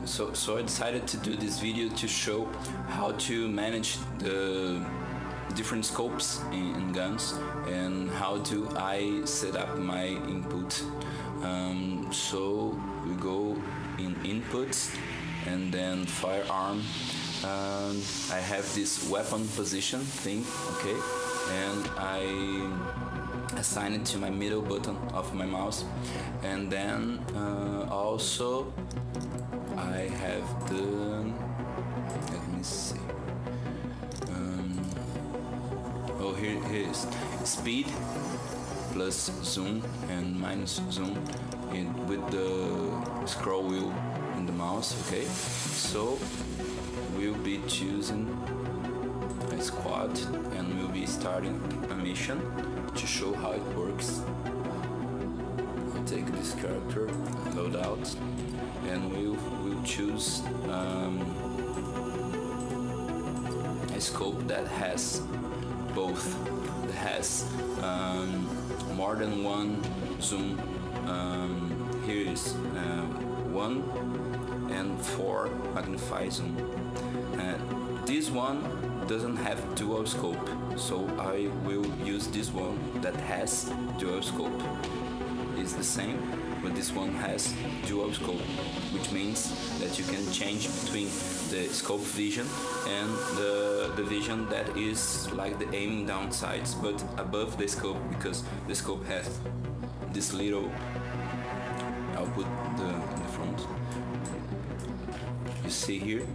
So I decided to do this video to show how to manage the different scopes in guns and how do I set up my input. So we go in inputs and then firearm. I have this weapon position thing, okay, and I assign it to my middle button of my mouse, and then also I have the, let me see, here is speed plus zoom and minus zoom with the scroll wheel in the mouse, okay. So we'll be choosing a squad and we'll be starting a mission to show how it works. I'll take this character, load out, and we'll choose a scope that has both. It has more than one zoom. Here is 1 and 4 magnify zoom. This one doesn't have dual scope, so I will use this one that has dual scope. It's the same, but this one has dual scope, which means that you can change between the scope vision and the vision that is like the aiming down sights, but above the scope, because the scope has this little, I'll put in the front. You see here,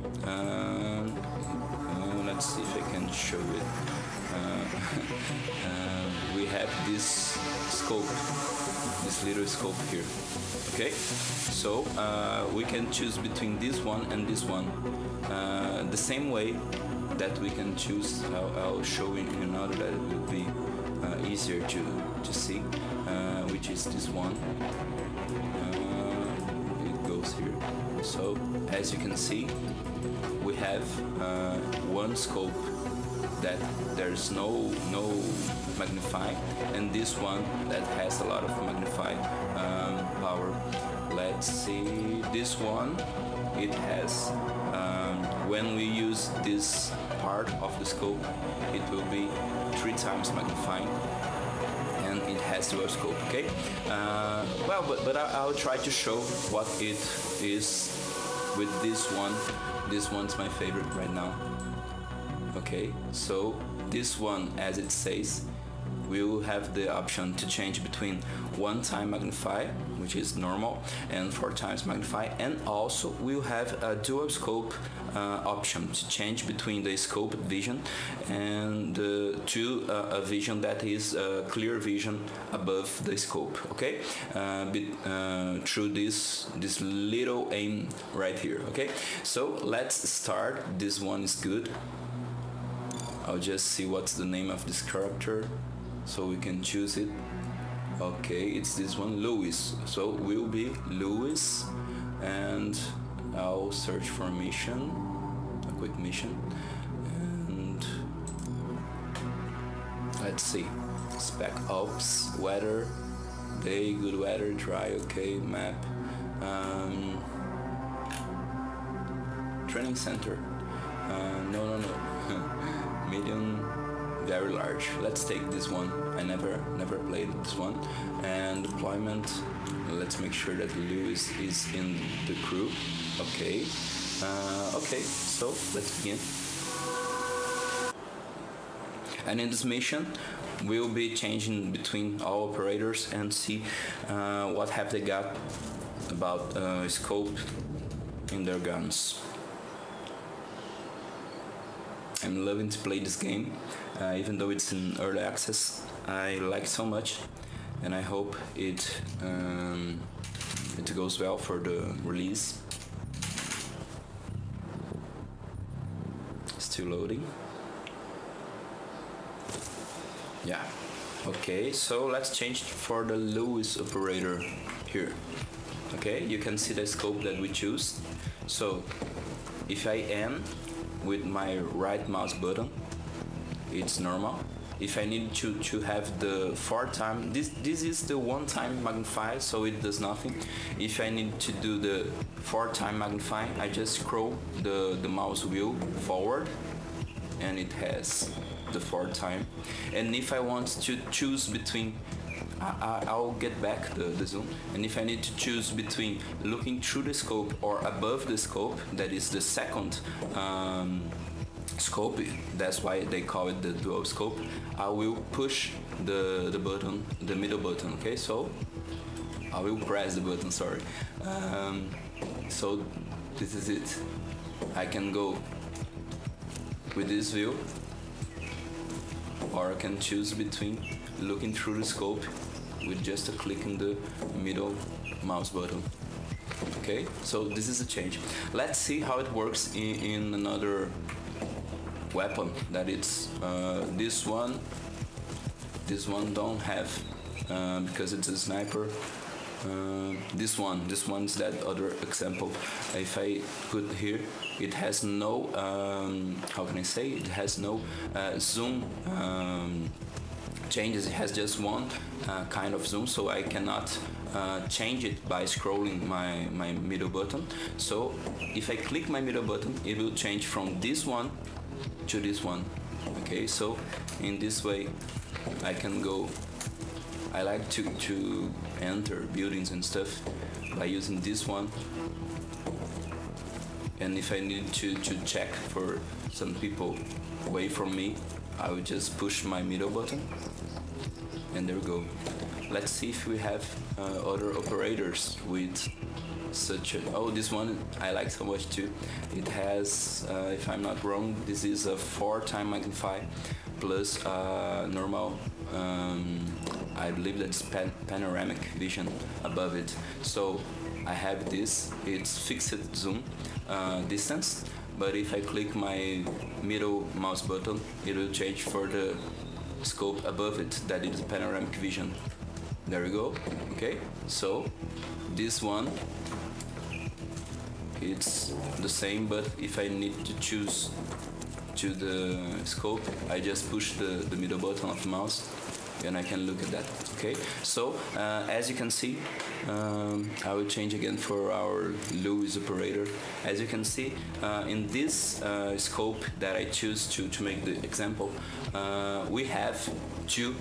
let's see if I can show it. We have this scope, this little scope here, okay. So we can choose between this one and this one, the same way that we can choose. I'll show in another that it will be easier to see, which is this one. It goes here. So as you can see, we have one scope that there's no magnify, and this one that has a lot of magnify power. Let's see, this one, it has, when we use this part of the scope, it will be 3 times magnifying, and it has dual scope, okay. Well, but I'll try to show what it is with this one. This one's my favorite right now. Okay, so this one, as it says, we will have the option to change between 1 time magnify, which is normal, and 4 times magnify, and also we'll have a dual scope option to change between the scope vision and to a vision that is clear vision above the scope, okay, through this little aim right here, okay. So let's start. This one is good. I'll just see what's the name of this character so we can choose it. Okay, it's this one, Louis. So we'll be Louis, and I'll search for a mission, a quick mission, and let's see, spec ops, weather, day, good weather, dry, okay, map, training center, no. Medium, very large. Let's take this one. I never played this one. And deployment, let's make sure that Lewis is in the crew. Okay. Okay, so let's begin. And in this mission, we'll be changing between all operators and see what have they got about scope in their guns. I'm loving to play this game, even though it's in early access. I like it so much, and I hope it goes well for the release. Still loading. Yeah. Okay, so let's change for the Lewis operator here. Okay, you can see the scope that we choose. So if I am with my right mouse button, it's normal. if I need to have the 4x, this is the 1x magnify, so it does nothing. If I need to do the 4x magnify, I just scroll the mouse wheel forward and it has the 4x. And if I want to choose between, I'll get back the zoom, and if I need to choose between looking through the scope or above the scope, that is the second scope, that's why they call it the dual scope, I will push the button, the middle button. Okay, so I will press the button, sorry. So this is it. I can go with this view, or I can choose between looking through the scope with just a click in the middle mouse button. Okay, so this is a change. Let's see how it works in another weapon, that it's this one don't have, because it's a sniper. This one's that other example. If I put here, it has no how can I say, it has no zoom changes. It has just one kind of zoom, so I cannot change it by scrolling my middle button. So if I click my middle button, it will change from this one to this one. Okay, so in this way I can go. I like to enter buildings and stuff by using this one, and if I need to check for some people away from me, I will just push my middle button and there we go. Let's see if we have other operators with such a, oh, this one I like so much too. It has, if I'm not wrong, this is a 4x magnify plus normal, I believe that's panoramic vision above it. So I have this, it's fixed zoom distance, but if I click my middle mouse button, it will change for the scope above it, that is panoramic vision. There we go. Okay, so this one, it's the same, but if I need to choose to the scope, I just push the middle button of the mouse and I can look at that. Okay, so as you can see, I will change again for our Lewis operator. As you can see, in this scope that I choose to make the example, we have two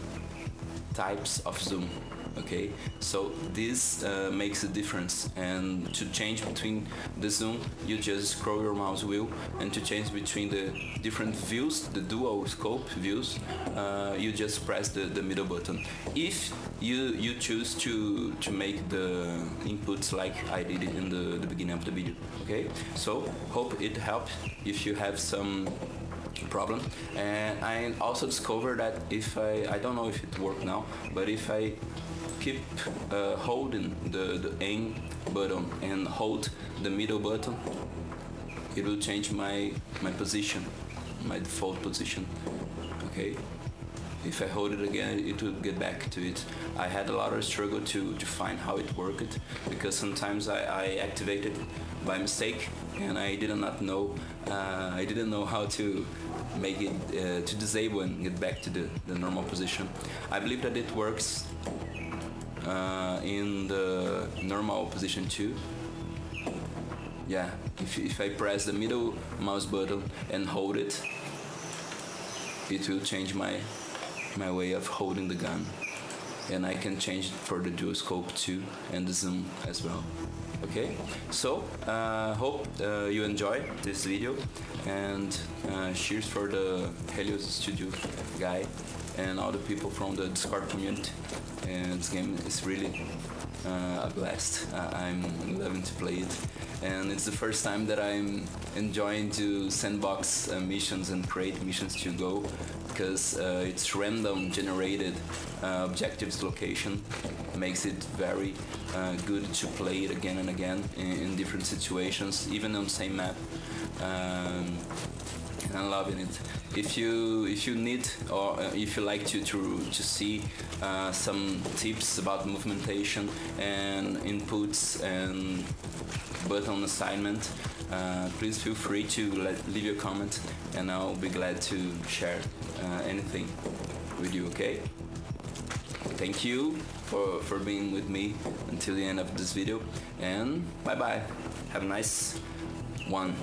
types of zoom. Okay, so this makes a difference, and to change between the zoom, you just scroll your mouse wheel, and to change between the different views, the dual scope views, you just press the middle button. If you choose to make the inputs like I did it in the beginning of the video. Okay, so hope it helped if you have some problem. And I also discovered that if I don't know if it worked now, but if I keep holding the aim button and hold the middle button, it will change my position, my default position. Okay, if I hold it again, it will get back to it. I had a lot of struggle to find how it worked, because sometimes I activated by mistake and I did not know I didn't know how to make it to disable and get back to the normal position. I believe that it works in the normal position too. Yeah, if I press the middle mouse button and hold it, it will change my way of holding the gun, and I can change it for the dual scope too and the zoom as well. Okay, so hope you enjoy this video, and cheers for the Helios Studio guy and all the people from the Discord community. And this game is really a blast. I'm loving to play it, and it's the first time that I'm enjoying to sandbox missions and create missions to go, because it's random generated objectives location makes it very good to play it again and again in different situations, even on the same map. And I'm loving it. If you need, or if you like to see some tips about movementation and inputs and button assignment, please feel free to leave your comment, and I'll be glad to share anything. with you, okay? Thank you for being with me until the end of this video, and bye bye. Have a nice one.